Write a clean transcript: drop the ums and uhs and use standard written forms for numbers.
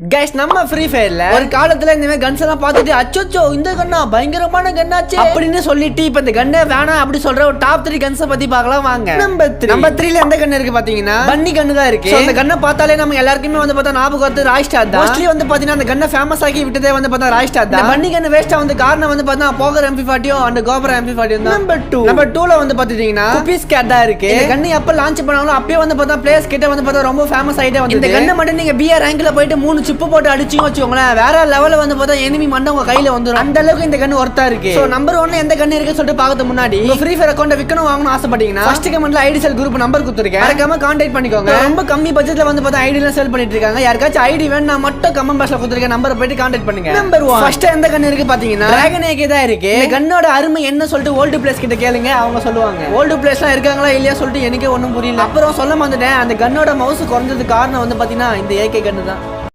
Guys நம்ம free ஃபயர்ல ஒரு காலத்துல இந்த மாதிரி கன்ஸ் எல்லாம் பார்த்துட்டு அச்சோ இந்த கன்னா பயங்கரமான கன்னாச்சு அப்படின்னு சொல்லிட்டு இப்ப இந்த கண்ணே வேணாம் அப்படி சொல்ற ஒரு டாப் 3 கன்ஸை பத்தி பார்க்கலாம் வாங்க. நம்பர் 3ல எந்த கன் இருக்கு பாத்தீங்கன்னா பன்னி கன்னு தான் இருக்கு. அந்த கன்னை பார்த்தாலே நம்ம எல்லாருக்குமே வந்து பார்த்தா ஞாபகம் வருது ராய்ஸ்டார் தான். மோஸ்ட்லி வந்து பாத்தீங்கன்னா அந்த கன்னை ஃபேமஸ் ஆக்கி விட்டதே வந்து பார்த்தா ராய்ஸ்டார் தான். பன்னி கன்னு வேஸ்டா வந்து காரணம் வந்து பார்த்தா போகர் MP40 அந்த கோபரா MP40 தான். நம்பர் 2ல வந்து பாத்தீங்கன்னா குப்பீஸ் கேட் தான் இருக்கு. இந்த கன்னு எப்ப லான்ச் பண்ணாலும் அப்பவே வந்து பார்த்தா பிளேயர்ஸ் கிட்ட வந்து பார்த்தா ரொம்ப ஃபேமஸ் ஆயிட்டே வந்து இந்த கன்னை மட்டும் நீங்க BR ரேங்க்ல போயிட்டு 3 சிப்பு போட்டு அடிச்சிங்க வச்சுக்கோங்களேன் வேற லெவல்ல வந்து பார்த்தா எனிமி மண்டை உங்க கையில வந்துரும். அந்த அளவுக்கு இந்த கன் ஒர்த்தா இருக்கு. சோ நம்பர் 1 எந்த கன் இருக்குன்னு சொல்லிட்டு பார்க்கறதுக்கு முன்னாடி உங்க ஃப்ரீ ஃபயர் அக்கவுண்ட் விக்கணும் வாங்கணும் ஆசைப்பட்டீங்கன்னா ஃபர்ஸ்ட் கமெண்ட்ல ஐடி செல் குரூப் நம்பர் கொடுத்திருக்கேன். மறக்காம கான்டாக்ட் பண்ணிக்கோங்க. ரொம்ப கம்மி பட்ஜெட்ல வந்து பார்த்தா ஐடி எல்லாம் செல் பண்ணிட்டு இருக்காங்க. யாருக்காச்சும் ஐடி வேணும்னா மட்டும் கமெண்ட் பாக்ஸ்ல கொடுத்திருக்கேன் நம்பரை போயிட்டு கான்டாக்ட் பண்ணுங்க. நம்பர் 1 ஃபர்ஸ்ட் எந்த கன் இருக்கு பாத்தீங்கன்னா டிராகன் AK தான் இருக்கு. இந்த கன்னோட அருமை என்ன சொல்லிட்டு ஓல்டு பிளேஸ் கிட்ட கேளுங்க அவங்க சொல்லுவாங்க. ஓல்டு பிளேஸ்லாம் இருக்காங்களா இல்லையா சொல்லிட்டு எனக்கே ஒண்ணும் புரியல. அப்புறம் சொல்ல மாட்டேன் அந்த கன்னோட மவுஸ் குறைஞ்சதுக்கு காரணம் வந்து பாத்தீங்கன்னா இந்த AK கன்னு தான்.